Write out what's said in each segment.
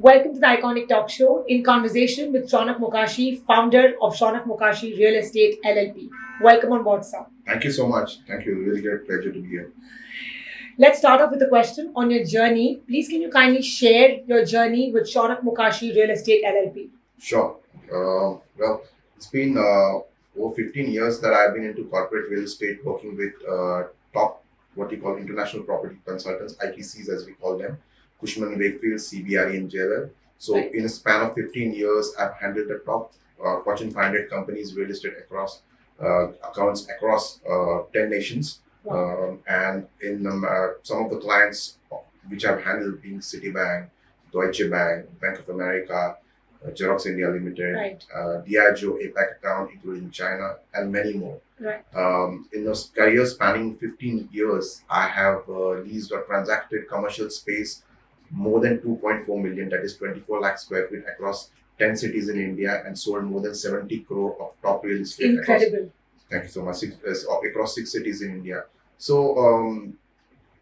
Welcome to the Iconic Talk Show in conversation with Shaunak Mokashi, founder of Shaunak Mokashi Real Estate LLP. Welcome on board, sir. Thank you so much. Thank you. Really great pleasure to be here. Let's start off with a question on your journey. Please, can you kindly share your journey with Shaunak Mokashi Real Estate LLP? Sure. Well, it's been over 15 years that I've been into corporate real estate, working with top, what you call international property consultants, IPCs as we call them, Cushman & Wakefield, CBRE, and JLL. So Right. in a span of 15 years, I've handled the top Fortune 500 companies real estate across accounts across 10 nations. Wow. And in some of the clients which I've handled being Citibank, Deutsche Bank, Bank of America, Xerox India Limited, Right. Diageo APAC account, including China, and many more. Right. In those career spanning 15 years, I have leased or transacted commercial space more than 2.4 million, that is 24 lakh square feet across 10 cities in India, and sold more than 70 crore of top real estate Incredible. Thank you so much. Across 6 cities in India. So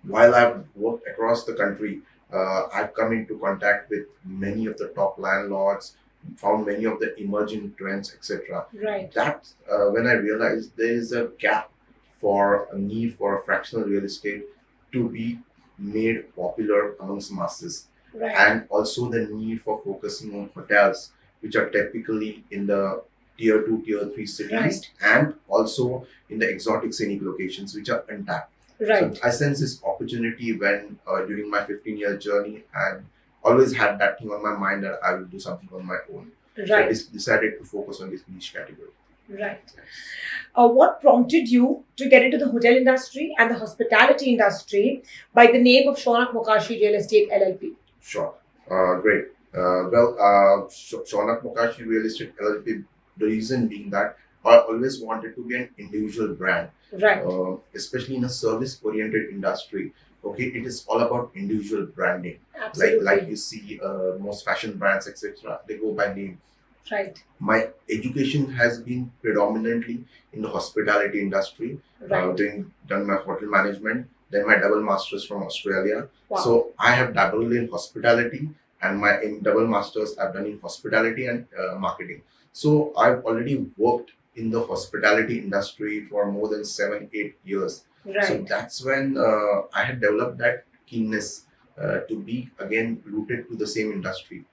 while I've worked across the country, I've come into contact with many of the top landlords, found many of the emerging trends, etc. Right. That when I realized there is a gap for a need for fractional real estate to be made popular amongst masses, Right. and also the need for focusing on hotels, which are typically in the tier 2, tier 3 cities, and also in the exotic scenic locations which are untapped. Right. So I sense this opportunity when during my 15-year journey, and always had that thing on my mind that I will do something on my own. So I Right. decided to focus on this niche category. Right. What prompted you to get into the hotel industry and the hospitality industry by the name of Shaunak Mokashi Real Estate LLP? Sure. Great. Shaunak Mokashi Real Estate LLP, the reason being that I always wanted to be an individual brand, Right. especially in a service-oriented industry. Okay, it is all about individual branding. Absolutely. Like you see, most fashion brands, etc. They go by name. Right. My education has been predominantly in the hospitality industry, Right. done my hotel management, then my double masters from Australia. Wow. So I have dabbled in hospitality, and my double masters I've done in hospitality and marketing. So I've already worked in the hospitality industry for more than 7-8 years. So Right. that's when I had developed that keenness to be again rooted to the same industry.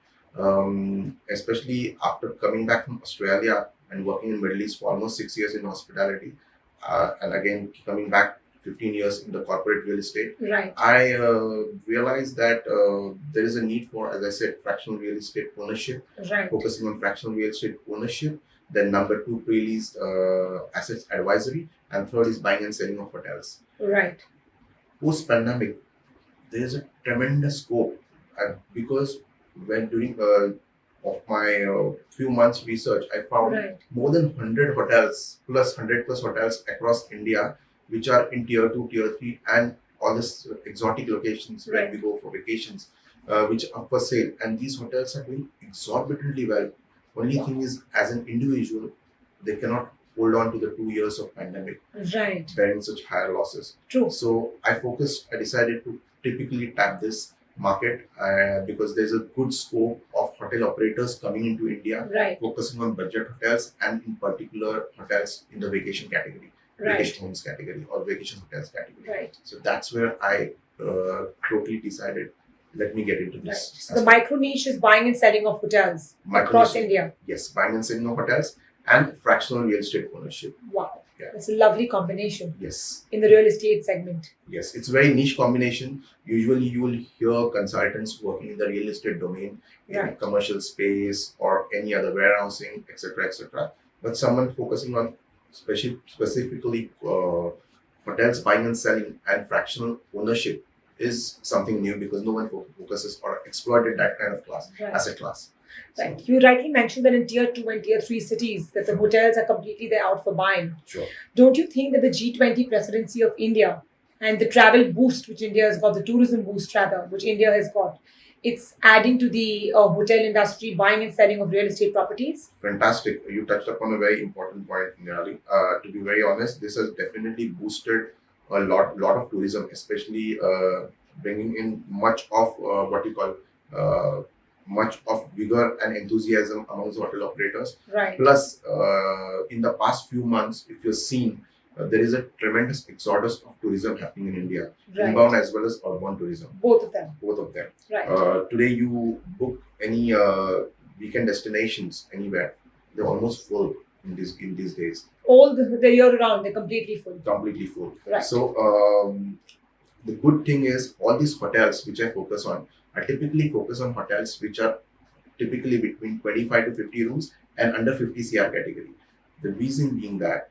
Especially after coming back from Australia and working in Middle East for almost 6 years in hospitality, and again coming back 15 years in the corporate real estate, Right. I realized that there is a need for, as I said, fractional real estate ownership, Right. focusing on fractional real estate ownership. Then number 2, pre-leased assets advisory, and third is buying and selling of hotels. Right. Post-pandemic, there is a tremendous scope, because when during of my few months research, I found Right. more than 100 hotels plus 100 plus hotels across India, which are in tier 2, tier 3, and all this exotic locations where Right. we go for vacations, which are for sale. And these hotels are doing exorbitantly well. Only thing is, as an individual, they cannot hold on to the 2 years of pandemic, Right. bearing such higher losses. True. So I decided to typically tap this market because there's a good scope of hotel operators coming into India, Right. focusing on budget hotels, and in particular hotels in the vacation category, Right. vacation homes category, or vacation hotels category. Right. So that's where I totally decided, let me get into Right. this. So the micro niche is buying and selling of hotels across Micro-niche. India. Yes, buying and selling of hotels and fractional real estate ownership. Wow. Yeah. That's a lovely combination Yes. in the real estate segment. Yes, it's a very niche combination. Usually, you will hear consultants working in the real estate domain, in Right. commercial space or any other warehousing, etc., etc. But someone focusing on specifically hotels buying and selling and fractional ownership is something new, because no one focuses or exploited that kind of class, Right. asset class. So, Right. You rightly mentioned that in tier 2 and tier 3 cities that the hotels are completely there out for buying. sure. Don't you think that the G20 presidency of India and the travel boost which India has got, the tourism boost rather, which India has got, it's adding to the hotel industry, buying and selling of real estate properties? Fantastic. You touched upon a very important point, Niraalee. To be very honest, this has definitely boosted a lot of tourism, especially bringing in much of what you call much of vigor and enthusiasm amongst the hotel operators. Right. Plus, in the past few months, if you've seen, there is a tremendous exodus of tourism happening in India, Right. inbound as well as outbound tourism. Both of them. Both of them. Right. Today, you book any weekend destinations anywhere, they're almost full in these days. All the year round, they're completely full. Completely full. Right. So the good thing is all these hotels which I focus on, I typically focus on hotels which are typically between 25 to 50 rooms and under 50 CR category. The reason being that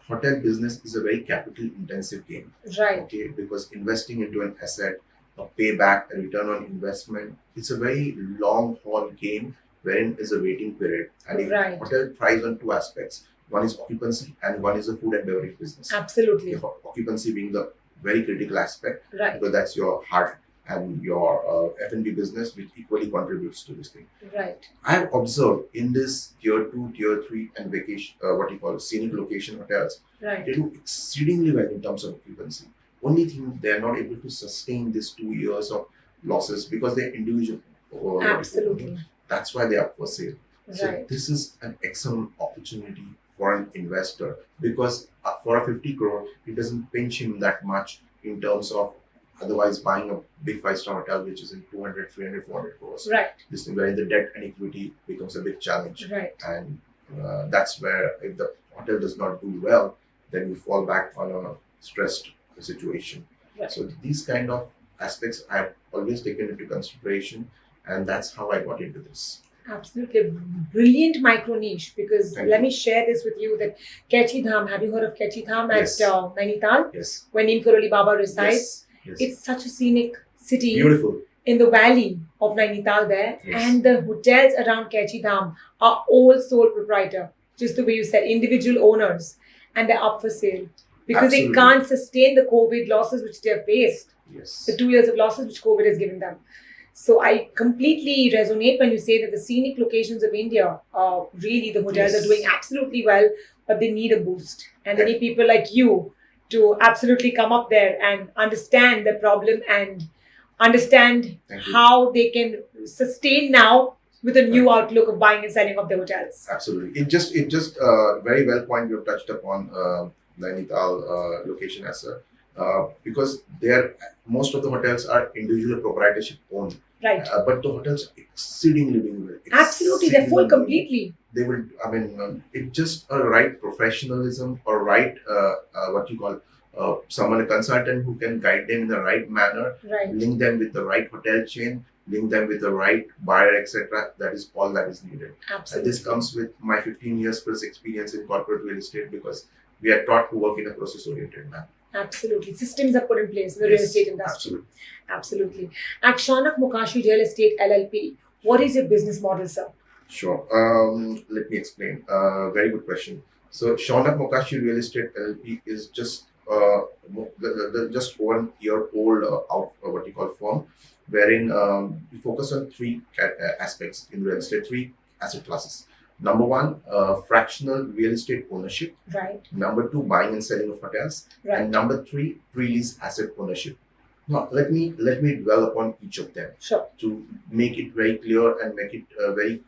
hotel business is a very capital intensive game. Right. Okay, because investing into an asset, a payback, a return on investment, it's a very long haul game wherein is a waiting period. And a Right. hotel thrives on two aspects. One is occupancy and one is the food and beverage business. Absolutely. The occupancy being the very critical aspect, Right. because that's your heart and your F&B business, which equally contributes to this thing. Right. I've observed in this tier 2, tier 3 and vacation, what you call scenic location hotels, Right. they do exceedingly well in terms of occupancy. Only thing, they're not able to sustain this 2 years of losses because they're individual. Absolutely. That's why they are for sale. So Right. this is an excellent opportunity for an investor, because for a 50 crore, it doesn't pinch him that much in terms of otherwise buying a big 5-star hotel which is in 200, 300, 400 crores. Right. This thing where the debt and equity becomes a big challenge. Right. And that's where if the hotel does not do well, then you fall back on a stressed situation. Right. So these kind of aspects I've always taken into consideration, and that's how I got into this. Absolutely. Brilliant micro niche, because Thank let you. me share this with you that Kechi Dham, have you heard of Kechi Dham Yes. at Nainital, Yes. where Neem Karoli Baba resides? Yes. Yes. It's such a scenic city Beautiful. in the valley of Nainital there, Yes. and the hotels around Kechi Dham are all sole proprietor, just the way you said, individual owners, and they're up for sale because Absolutely. they can't sustain the COVID losses which they have faced, Yes. the 2 years of losses which COVID has given them. So I completely resonate when you say that the scenic locations of India, really the hotels Yes. are doing absolutely well, but they need a boost. And they Yeah. need people like you to absolutely come up there and understand the problem and understand Thank you. how they can sustain now with a new outlook of buying and selling of their hotels. Absolutely. It just very well point you have touched upon Nainital location as a because there most of the hotels are individual proprietorship owned, Right. but the hotels are exceedingly doing well. Absolutely. They're full Exceedingly. completely. They will. I mean, it's just a right professionalism or right what you call someone, a consultant who can guide them in the right manner, Right. link them with the right hotel chain, link them with the right buyer, etc. That is all that is needed. And Absolutely. this comes with my 15 years plus experience in corporate real estate, because we are taught to work in a process-oriented manner. Absolutely. Systems are put in place in the real Yes, estate industry. Absolutely. Absolutely. At Shaunak Mokashi Real Estate LLP, what is your business model, sir? Sure. Let me explain. Very good question. So, Shaunak Mokashi Real Estate LLP is just just 1 year old what you call firm, wherein we focus on three aspects in real estate, three asset classes. Number one, fractional real estate ownership. Right. Number two, buying and selling of hotels. Right. And number three, pre-lease asset ownership. Now, let me dwell upon each of them Sure. to make it very clear and make it very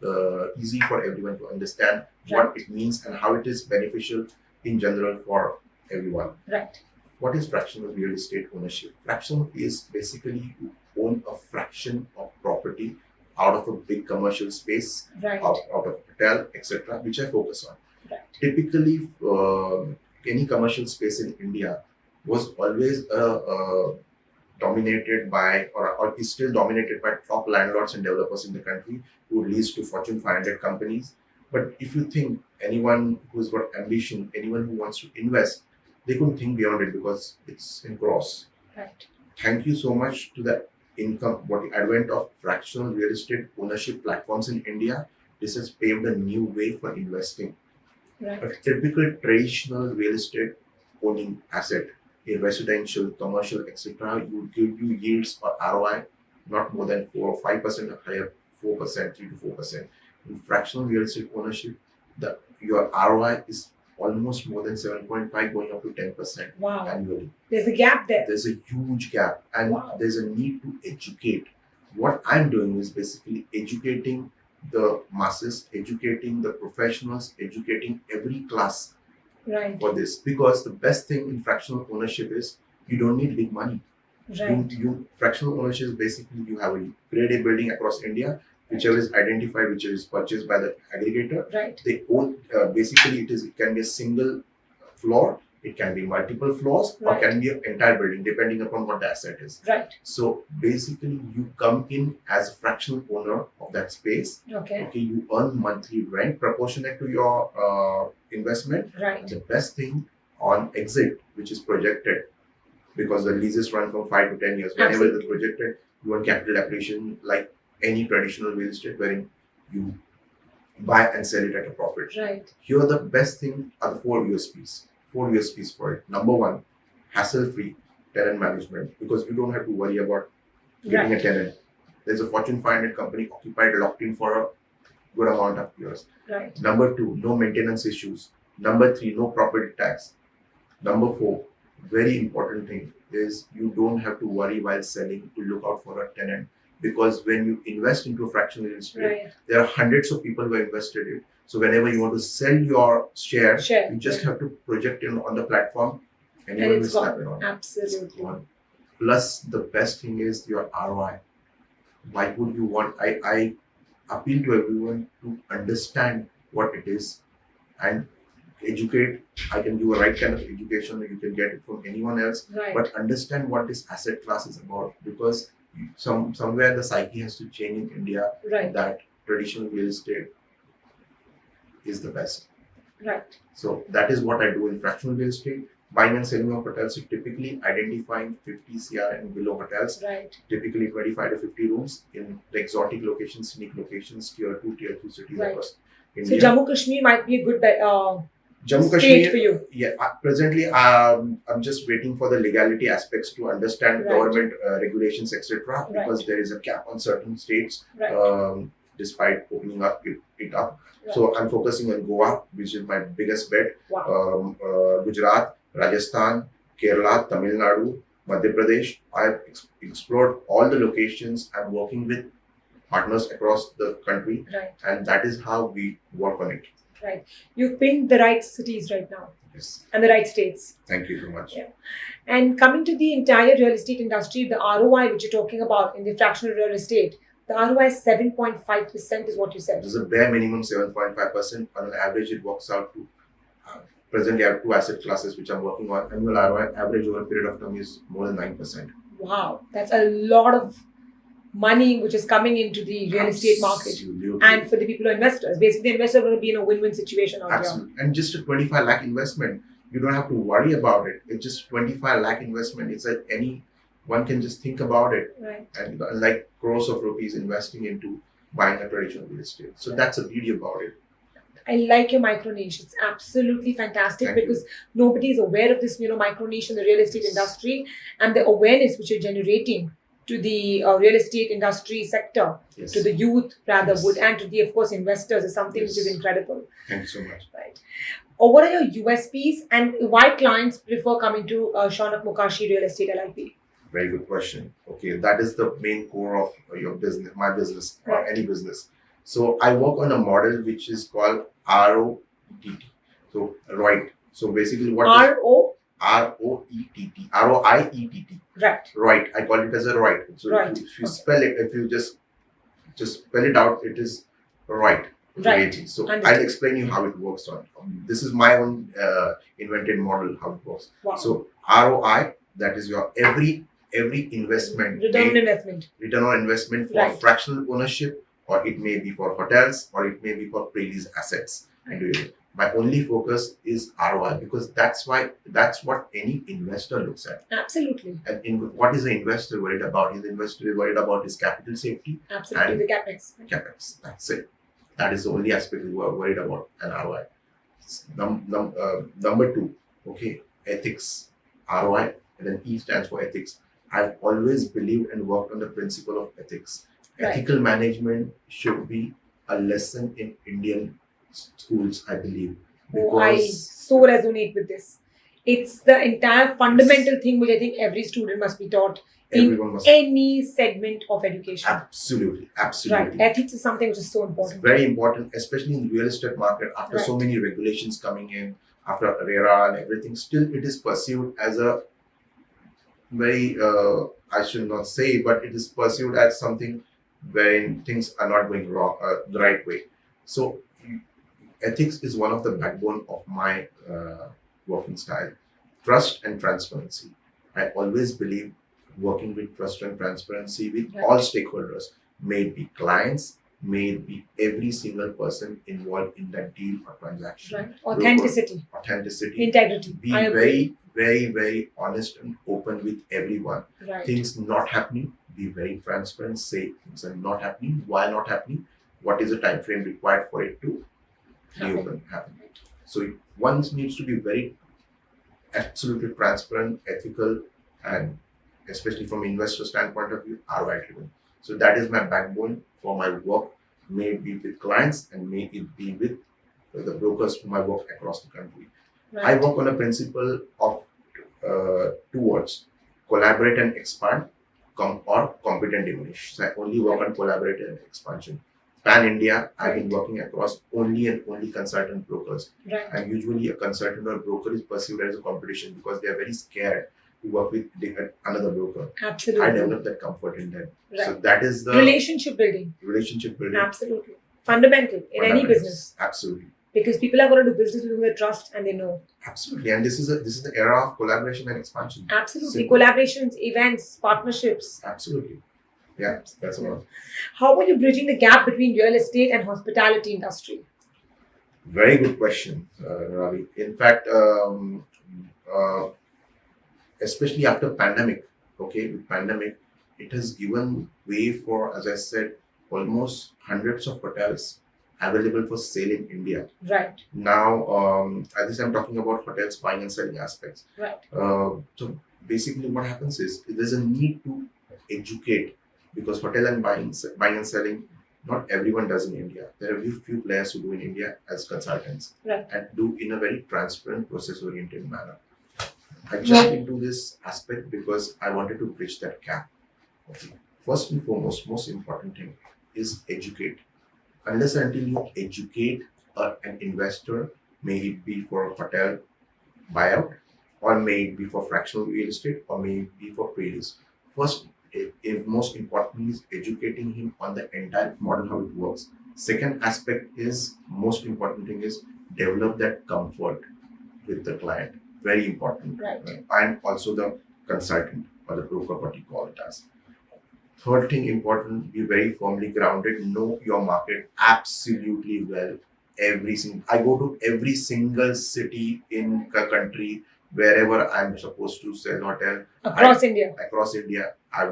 easy for everyone to understand what it means and how it is beneficial in general for everyone. Right. What is fractional real estate ownership? Fractional is basically you own a fraction of property out of a big commercial space, Right. out of a hotel, etc., which I focus on. Right. Typically, any commercial space in India was always dominated by, or is still dominated by top landlords and developers in the country who lease to Fortune 500 companies. But if you think anyone who's got ambition, anyone who wants to invest, they couldn't think beyond it because it's in gross. Right. Thank you so much to the advent of fractional real estate ownership platforms in India. This has paved a new way for investing. Right. A typical traditional real estate owning asset in residential, commercial, etc., you give you yields or ROI not more than 4 or 5% or higher, 4%, 3 to 4%. In fractional real estate ownership, your ROI is almost more than 7.5, going up to 10% Wow. annually. There's a gap there. There's a huge gap, and Wow. there's a need to educate what I'm doing is basically educating the masses, educating the professionals, educating every class Right. for this. Because the best thing in fractional ownership is you don't need big money. Right. You fractional ownership is basically you have a grade A building across India, whichever is identified, whichever is purchased by the aggregator. Right. They own basically it can be a single floor, it can be multiple floors, or Right. can be an entire building depending upon what the asset is. Right. So basically, you come in as a fractional owner of that space. Okay. Okay, you earn monthly rent proportionate to your investment. Right. The best thing on exit, which is projected, because the leases run from 5 to 10 years. Whenever it's Absolutely. projected, you want capital appreciation like any traditional real estate, wherein you buy and sell it at a profit. Right. Here, the best thing are the 4 USPs. 4 USPs for it. Number one, hassle-free tenant management, because you don't have to worry about getting Right. a tenant. There's a Fortune 500 company occupied, locked in for a good amount of years. Right. Number two, no maintenance issues. Number three, no property tax. Number four, very important thing is you don't have to worry while selling to look out for a tenant, because when you invest into a fractional real estate, Right. there are hundreds of people who have invested in. So whenever you want to sell your share, Share. you just have to project it on the platform, and And you will it's snap gone. it on. Absolutely. It's gone. Plus, the best thing is your ROI. Why would you want? I appeal to everyone to understand what it is and educate. I can do a right kind of education. You can get it from anyone else, Right. but understand what this asset class is about, because somewhere the psyche has to change in India Right. that traditional real estate is the best. Right. So that is what I do in fractional real estate. Buying and selling of hotels, so typically identifying 50 CR and below hotels, Right. typically 25 to 50 rooms in the exotic locations, scenic locations, tier 2, tier 3 cities Right. across So India. Jammu Kashmir might be a good Jammu state Kashmir, for you. yeah. Presently, I'm just waiting for the legality aspects to understand Right. government regulations, etc. Because Right. there is a cap on certain states, Right. despite opening up it up. Right. So I'm focusing on Goa, which is my biggest bet. Wow. Gujarat, Rajasthan, Kerala, Tamil Nadu, Madhya Pradesh. I've explored all the locations. I'm working with partners across the country, Right. and that is how we work on it. Right. You've picked the right cities right now Yes. and the right states. Thank you so much. Yeah. And coming to the entire real estate industry, the ROI which you're talking about in the fractional real estate, the ROI is 7.5% is what you said. There's a bare minimum 7.5%. On an average, it works out to presently I have 2 asset classes which I'm working on. Annual ROI average over a period of time is more than 9%. Wow. That's a lot of money which is coming into the real estate market. Absolutely. And for the people who are investors, basically the investors are going to be in a win-win situation out here. Absolutely. And just a 25 lakh investment, you don't have to worry about it. It's just 25 lakh investment. It's like one can just think about it, Right. and like crores of rupees investing into buying a traditional real estate. So that's the beauty about it. I like your micro niche. It's absolutely fantastic Thank you. because nobody is aware of this, micro niche in the real estate industry, and the awareness which you're generating to the real estate industry sector, Yes. to the youth rather Yes. would, and to the, of course, investors is something which is Yes. incredible. Thank you so much. Right. Or what are your USPs and why clients prefer coming to Shaunak Mokashi Real Estate LLP? Very good question. Okay, that is the main core of your business, my business, or Right. any business. So I work on a model which is called ROTT. So right. So basically, what is RO? ROETT? ROIETT. Right. Right. I call it as a right. So Right. if you Okay. spell it, if you just spell it out, it is right. Right. So Understood. I'll explain you how it works. This is my own invented model how it works. Wow. So ROI, that is your every investment, Return on made, investment. return on investment for Right. fractional ownership, or it may be for hotels, or it may be for pre-lease assets. My only focus is ROI, because that's what any investor looks at. Absolutely. And what is the investor worried about? Is the investor worried about his capital safety, Absolutely. And- The capex. capex? That's it. That is the only aspect we are worried about an ROI. Number two, okay, ethics, ROI, and then E stands for ethics. I've always believed and worked on the principle of ethics. Right. Ethical management should be a lesson in Indian schools, I believe. Oh, I so resonate with this. It's the entire fundamental thing which I think every student must be taught everyone must. Any segment of education. Absolutely. Right. Ethics is something which is so important. It's very important, especially in the real estate market. After so many regulations coming in, after ARERA and everything, still it is perceived as a very, I should not say, but it is perceived as something wherein things are not going wrong, the right way. So ethics is one of the backbone of my working style. Trust and transparency. I always believe working with trust and transparency with all stakeholders, may it be clients, may it be every single person involved in that deal or transaction. Right. Authenticity. Integrity. Be very, very, very honest and open with everyone. Right. Things not happening, be very transparent, say things are not happening, why not happening, what is the time frame required for it to happen. So one needs to be very absolutely transparent, ethical, and especially from investor standpoint of view, ROI driven. So that is my backbone for my work, may it be with clients and may it be with the brokers whom I work across the country. Right. I work on a principle of two words: collaborate and expand, or compete and diminish. So I only work on collaborate and expansion. Pan India, I've been working across only and only consultant brokers. Right. And usually a consultant or broker is perceived as a competition because they are very scared to work with another broker. Absolutely. I developed that comfort in them. Right. So that is the relationship building. Absolutely. Fundamental in any business. Absolutely. Because people are going to do business with whom they trust and they know. Absolutely. And this is the era of collaboration and expansion. Absolutely. Simple. Collaborations, events, partnerships. Absolutely. Yeah, that's all. How are you bridging the gap between real estate and hospitality industry? Very good question, Ravi. In fact, especially after pandemic, with pandemic, it has given way for, as I said, almost hundreds of hotels available for sale in India. Right. Now, at this I'm talking about hotels buying and selling aspects. Right. So basically what happens is there's a need to educate, because hotel and buying and selling, not everyone does in India. There are few players who do in India as consultants, right, and do in a very transparent, process-oriented manner. I jumped into this aspect because I wanted to bridge that gap. Okay. First and foremost, most important thing is educate. Unless and until you educate an investor, may it be for a hotel buyout, or may it be for fractional real estate, or may it be for pre-lease. First, most importantly is educating him on the entire model, how it works. Second aspect is, most important thing is, develop that comfort with the client. Very important. Right. And also the consultant or the broker, what you call it as. Third thing important, be very firmly grounded, know your market absolutely well. I go to every single city in the country, wherever I'm supposed to sell hotel. Across India. I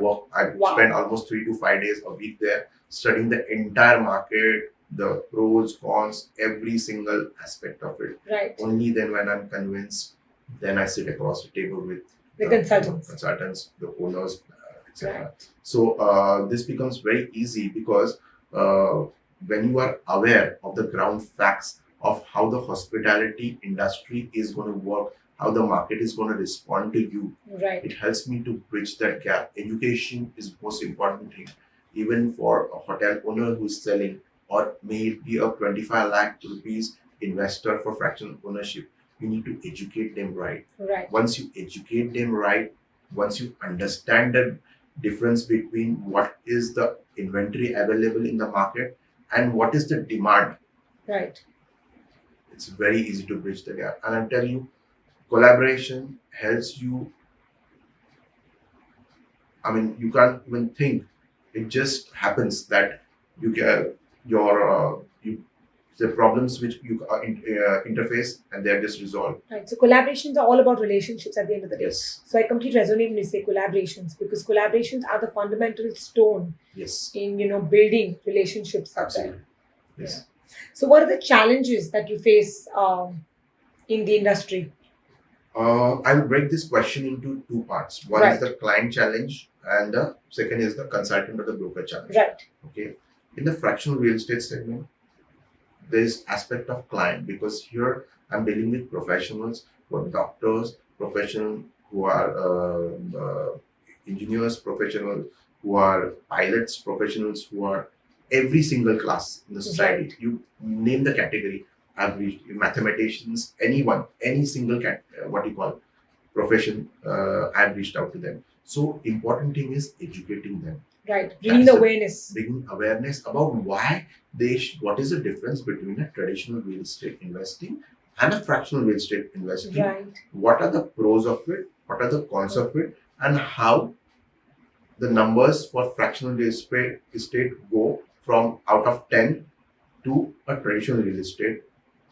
spend almost 3 to 5 days a week there, studying the entire market, the pros, cons, every single aspect of it. Right. Only then, when I'm convinced, then I sit across the table with the consultants, the owners, etc. Right. So this becomes very easy because when you are aware of the ground facts of how the hospitality industry is going to work, how the market is going to respond to you, right, it helps me to bridge that gap. Education is the most important thing. Even for a hotel owner who is selling, or may it be a 25 lakh rupees investor for fractional ownership, you need to educate them right. Right. Once you educate them right, once you understand the difference between what is the inventory available in the market and what is the demand, right, it's very easy to bridge the gap. And I'll tell you, collaboration helps you. I mean, you can't even think. It just happens that you get the problems which you interface, and they're just resolved. Right. So collaborations are all about relationships at the end of the day. Yes. So I completely resonate when you say collaborations, because collaborations are the fundamental stone. Yes. In building relationships. Absolutely. Yes. Yeah. So what are the challenges that you face in the industry? I'll break this question into two parts. One is the client challenge, and the second is the consultant or the broker challenge. Right. Okay. In the fractional real estate segment, there is aspect of client, because here I'm dealing with professionals who are doctors, professionals who are engineers professionals, who are pilots professionals, who are every single class in the society. Right. You name the category, I've reached mathematicians, anyone, any single what you call profession, I've reached out to them. So important thing is educating them. Right. Bringing the awareness. Bringing awareness about why what is the difference between a traditional real estate investing and a fractional real estate investing. Right. What are the pros of it? What are the cons of it? And how the numbers for fractional real estate go from out of 10 to a traditional real estate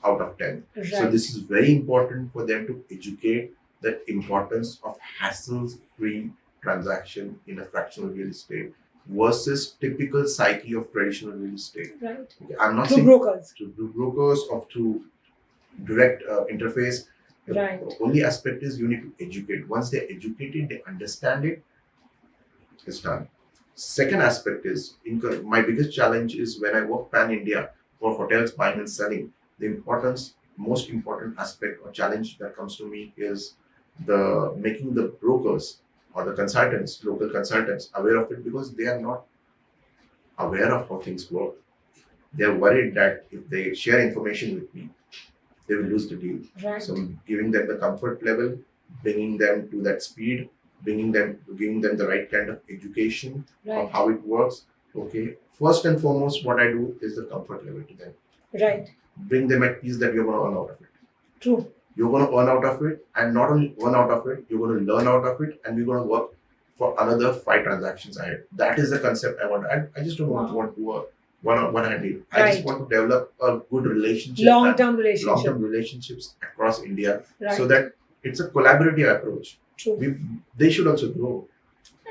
out of 10. Right. So this is very important for them to educate the importance of hassle-free transaction in a fractional real estate versus typical psyche of traditional real estate. Right. Okay, I'm not through saying brokers. Through brokers or through direct interface. Right. The only aspect is you need to educate. Once they're educated, they understand it, it's done. Second aspect is, my biggest challenge is when I work pan-India for hotels buying and selling, most important aspect or challenge that comes to me is the making the brokers or the consultants, local consultants, aware of it, because they are not aware of how things work. They are worried that if they share information with me, they will lose the deal. Right. So I'm giving them the comfort level, bringing them to that speed, giving them the right kind of education of how it works. Okay. First and foremost, what I do is the comfort level to them. Right. Bring them at peace that you're going to earn out of it. True. You're going to earn out of it, and not only earn out of it, you're going to learn out of it, and we're going to work for another 5 transactions ahead. That is the concept I want. I just don't want to work one-on-one deal. I just want to develop a good relationship, long-term relationships across India, right. so that it's a collaborative approach. True. They should also grow.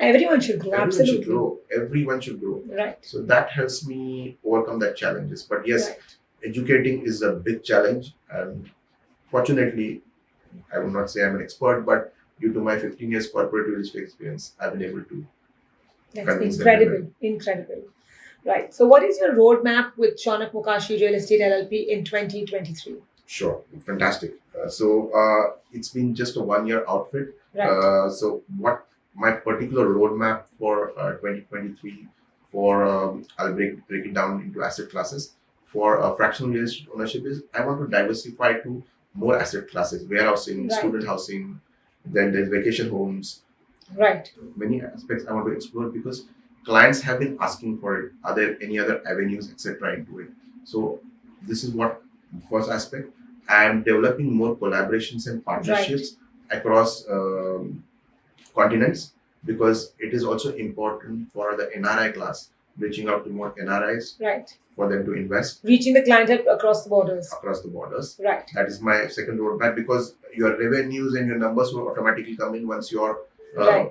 Everyone should grow. Absolutely. Everyone should grow. Right. So that helps me overcome that challenges. But yes, right. Educating is a big challenge, and fortunately, I will not say I'm an expert, but due to my 15 years corporate real estate experience, I've been able to. That's incredible. Right. So, what is your roadmap with Shaunak Mokashi Real Estate LLP in 2023? Sure. Fantastic. It's been just a 1-year outfit. Right. So, what my particular roadmap for 2023 I'll break it down into asset classes. For fractional real estate ownership is I want to diversify to more asset classes, warehousing, right. student housing, then there's vacation homes. Right. Many aspects I want to explore because clients have been asking for it. Are there any other avenues, etc. into it? So this is what first aspect. I'm developing more collaborations and partnerships across continents, because it is also important for the NRI class, reaching out to more NRIs, right, for them to invest. Reaching the clientele across the borders. Right. That is my second roadmap, because your revenues and your numbers will automatically come in once your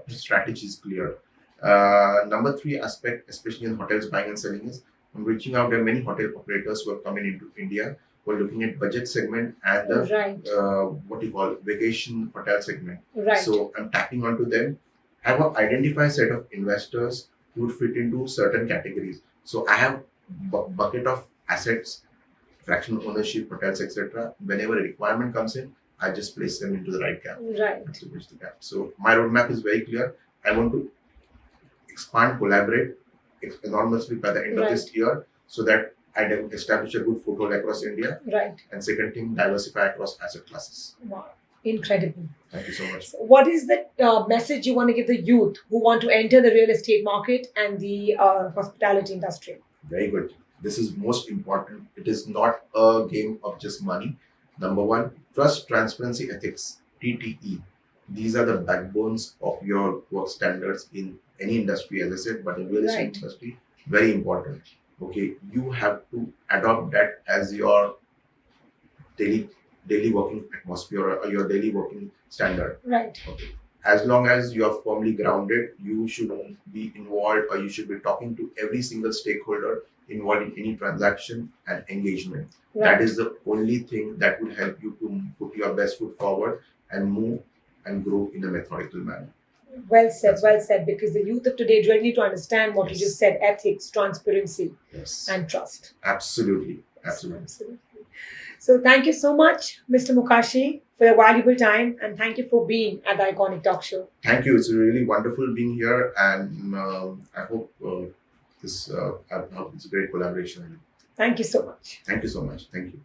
strategy is clear. Number 3 aspect, especially in hotels buying and selling, is I'm reaching out. There are many hotel operators who are coming into India who are looking at budget segment and the vacation hotel segment. Right. So I'm tapping onto them. I have an identified set of investors who would fit into certain categories. So I have bucket of assets, fractional ownership, hotels, etc. Whenever a requirement comes in, I just place them into the right gap. Right. To bridge the gap. So my roadmap is very clear. I want to expand, collaborate enormously by the end of this year, so that I establish a good foothold across India. Right. And second thing, diversify across asset classes. Wow. Incredible. Thank you so much. So what is the message you want to give the youth who want to enter the real estate market and the hospitality industry? Very good. This is most important. It is not a game of just money. Number 1, trust, transparency, ethics, TTE. These are the backbones of your work standards in any industry, as I said, but in real estate industry, very important. Okay, you have to adopt that as your daily working atmosphere or your daily working standard. Right. Okay. As long as you are firmly grounded, you should be involved, or you should be talking to every single stakeholder involved in any transaction and engagement. Right. That is the only thing that will help you to put your best foot forward and move and grow in a methodical manner. Well said, because the youth of today really need to understand what you just said: ethics, transparency, and trust. Absolutely. So thank you so much, Mr. Mokashi, for your valuable time, and thank you for being at the Iconic Talk Show. Thank you. It's really wonderful being here, and I hope I hope it's a great collaboration. Thank you so much. Thank you so much. Thank you.